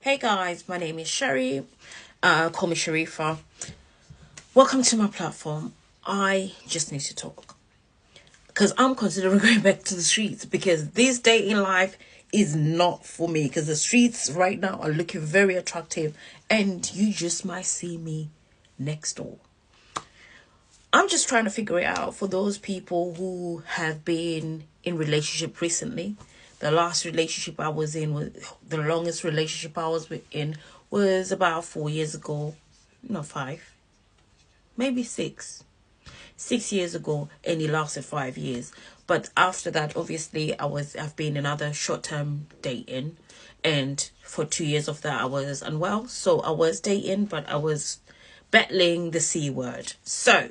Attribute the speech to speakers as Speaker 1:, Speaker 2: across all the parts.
Speaker 1: Hey guys, my name is Sherry. Call me Sharifa. Welcome to my platform. I just need to talk because I'm considering going back to the streets because this day in life is not for me because the streets right now are looking very attractive and you just might see me next door. I'm just trying to figure it out for those people who have been in relationship recently. The last relationship I was in was the longest relationship I was in was about 4 years ago. No, five, maybe six. 6 years ago, and it lasted 5 years. But after that, obviously, I've been in other short term dating, and for 2 years of that, I was unwell. So I was dating, but I was battling the C word. So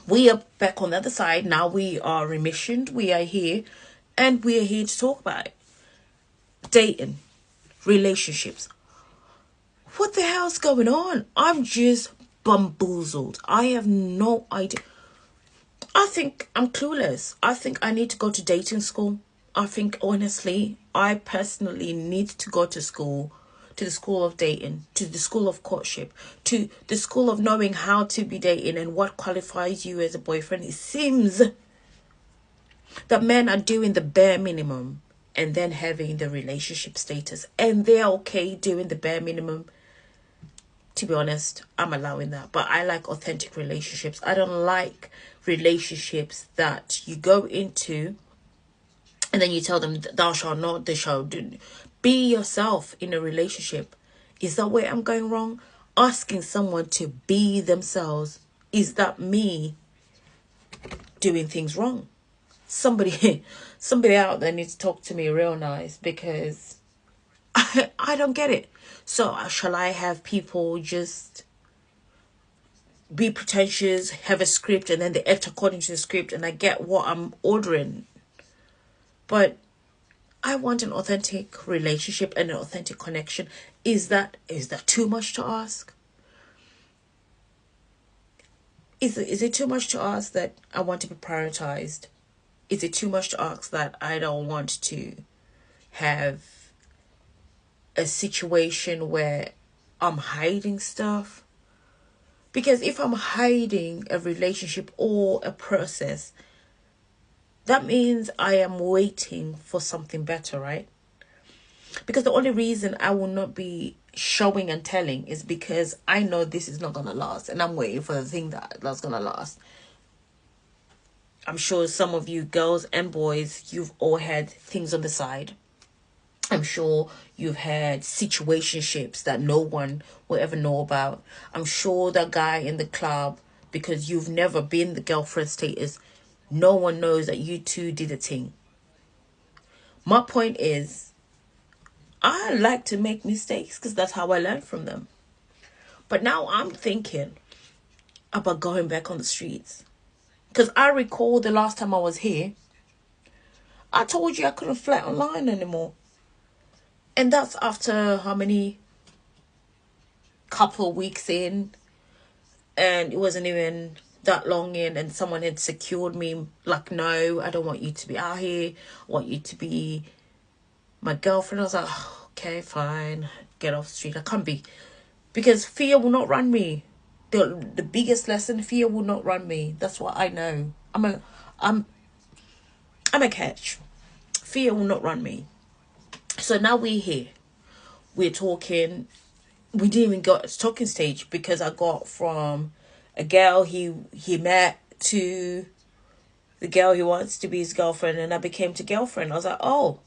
Speaker 1: we are back on the other side. Now we are remissioned. We are here and we are here to talk about it. Dating, relationships. What the hell's going on? I'm just bamboozled. I have no idea. I think I'm clueless. I think I need to go to dating school. I think honestly, I personally need to go to school, to the school of dating, to the school of courtship, to the school of knowing how to be dating and what qualifies you as a boyfriend. It seems that men are doing the bare minimum and then having the relationship status, and they're okay doing the bare minimum. To be honest, I'm allowing that, but I like authentic relationships. I don't like relationships that you go into and then you tell them thou shalt not, they shall do. Be yourself in a relationship. Is that where I'm going wrong? Asking someone to be themselves, is that me doing things wrong? Somebody somebody out there needs to talk to me real nice because I don't get it. So shall I have people just be pretentious, have a script, and then they act according to the script, and I get what I'm ordering? But I want an authentic relationship and an authentic connection. Is that too much to ask? Is it too much to ask that I want to be prioritized? Is it too much to ask that I don't want to have a situation where I'm hiding stuff? Because if I'm hiding a relationship or a process, that means I am waiting for something better, right? Because the only reason I will not be showing and telling is because I know this is not going to last and I'm waiting for the thing that's going to last. I'm sure some of you girls and boys, you've all had things on the side. I'm sure you've had situationships that no one will ever know about. I'm sure that guy in the club, because you've never been the girlfriend status, no one knows that you two did a thing. My point is, I like to make mistakes because that's how I learn from them. But now I'm thinking about going back on the streets. Because I recall the last time I was here, I told you I couldn't flirt online anymore. And that's after how many couple weeks in, and it wasn't even that long in, and someone had secured me like, no, I don't want you to be out here, I want you to be my girlfriend. I was like, oh, okay, fine, get off the street. I can't be, because fear will not run me. The biggest lesson, fear will not run me. That's what I know. I'm a catch. Fear will not run me. So now we're here, we're talking. We didn't even get to talking stage because I got from a girl he met to the girl he wants to be his girlfriend, and I became to girlfriend. I was like, oh,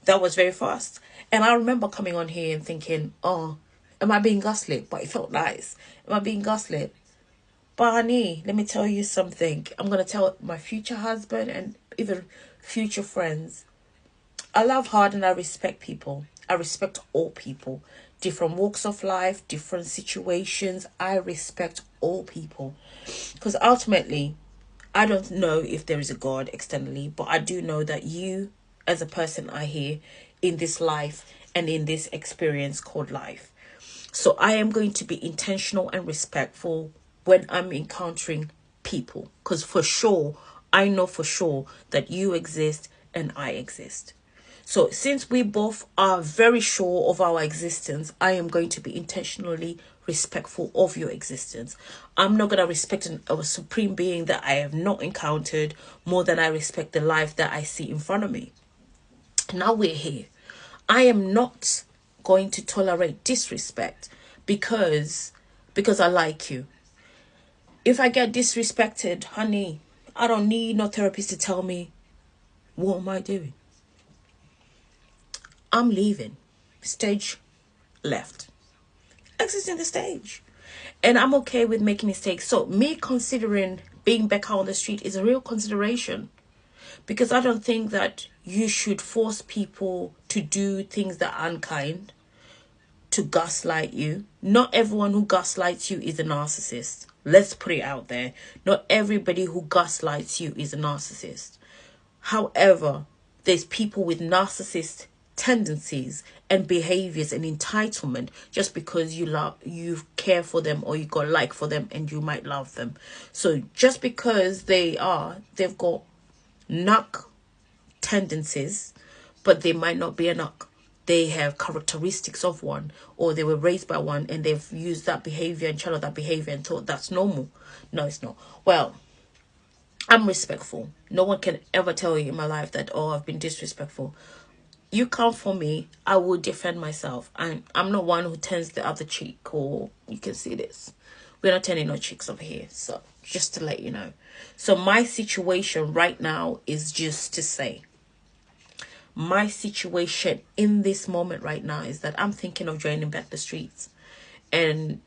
Speaker 1: that was very fast. And I remember coming on here and thinking, oh, am I being gaslit? But it felt nice. Am I being gaslit? But honey, let me tell you something. I'm going to tell my future husband and even future friends. I love hard and I respect people. I respect all people. Different walks of life, different situations. I respect all people. Because ultimately, I don't know if there is a God externally, but I do know that you, as a person, are here in this life and in this experience called life. So I am going to be intentional and respectful when I'm encountering people. Because for sure, I know for sure that you exist and I exist. So since we both are very sure of our existence, I am going to be intentionally respectful of your existence. I'm not going to respect a supreme being that I have not encountered more than I respect the life that I see in front of me. Now we're here. I am not going to tolerate disrespect because I like you. If I get disrespected, honey, I don't need no therapist to tell me what am I doing. I'm leaving. Stage left. Exiting the stage. And I'm okay with making mistakes. So me considering being back out on the street is a real consideration. Because I don't think that you should force people to do things that are unkind, to gaslight you. Not everyone who gaslights you is a narcissist. Let's put it out there. Not everybody who gaslights you is a narcissist. However, there's people with narcissist tendencies and behaviors and entitlement just because you care for them or you got like for them and you might love them. So just because they've got knock tendencies, but they might not be a knock. They have characteristics of one, or they were raised by one and they've used that behavior and channeled that behavior and thought that's normal. No, it's not. Well, I'm respectful. No one can ever tell you in my life that, oh, I've been disrespectful. You come for me, I will defend myself. I'm not one who turns the other cheek, or you can see this. We're not turning no cheeks over here. So just to let you know. So my situation right now is just to say, my situation in this moment right now is that I'm thinking of joining back the streets. And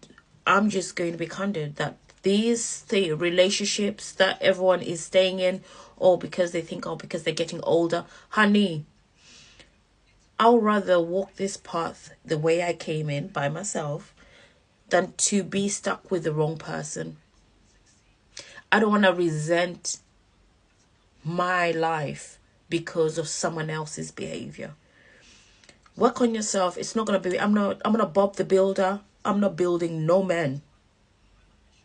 Speaker 1: I'm just going to be candid that these relationships that everyone is staying in, or because they think, oh, because they're getting older, honey, I'll rather walk this path the way I came in by myself than to be stuck with the wrong person. I don't want to resent my life because of someone else's behavior. Work on yourself. It's not going to be, I'm not Bob the Builder. I'm not building no man.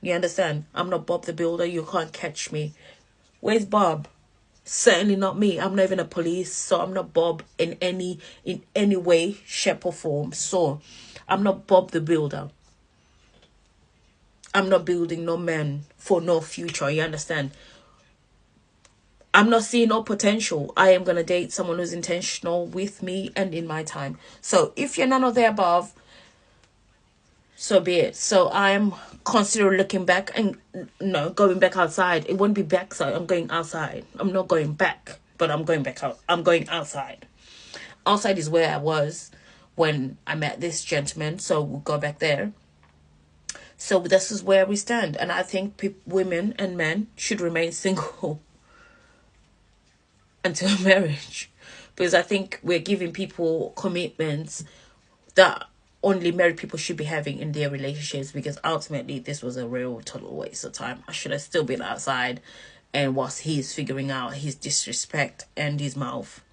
Speaker 1: You understand? I'm not Bob the Builder. You can't catch me. Where's Bob? Certainly not me. I'm not even a police, so I'm not Bob in any way, shape or form. So I'm not Bob the Builder. I'm not building no man for no future. You understand? I'm not seeing no potential. I am going to date someone who's intentional with me and in my time. So if you're none of the above, so be it. So I'm considering looking back and no, going back outside. It won't be back, so I'm going outside. I'm not going back, but I'm going back out. I'm going outside. Outside is where I was when I met this gentleman, so we'll go back there. So this is where we stand. And I think women and men should remain single until marriage. Because I think we're giving people commitments that only married people should be having in their relationships, because ultimately this was a real total waste of time. I should have still been outside and whilst he's figuring out his disrespect and his mouth.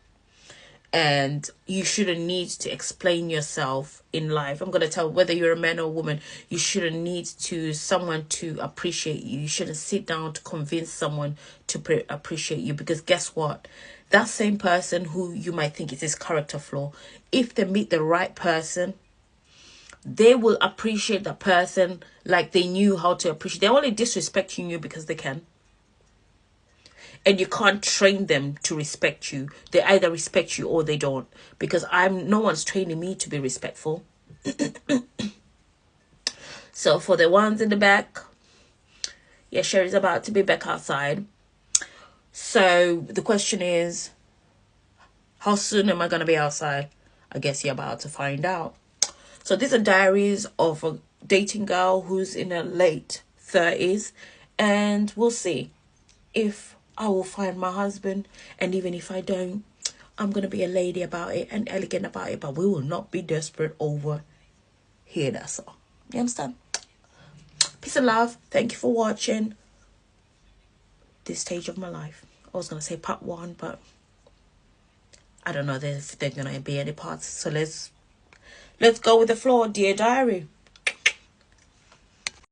Speaker 1: And you shouldn't need to explain yourself in life. I'm going to tell whether you're a man or a woman, you shouldn't need someone to appreciate you. You shouldn't sit down to convince someone to appreciate you, because guess what? That same person who you might think is his character flaw, if they meet the right person, they will appreciate the person like they knew how to appreciate. They're only disrespecting you because they can. And you can't train them to respect you. They either respect you or they don't. Because no one's training me to be respectful. So for the ones in the back, yeah, Sherry's about to be back outside. So the question is, how soon am I going to be outside? I guess you're about to find out. So these are diaries of a dating girl who's in her late 30s. And we'll see if I will find my husband. And even if I don't, I'm going to be a lady about it and elegant about it. But we will not be desperate over here. That's all. You understand? Peace and love. Thank you for watching this stage of my life. I was going to say part 1, but I don't know if there's going to be any parts. So let's go with the flow, dear diary.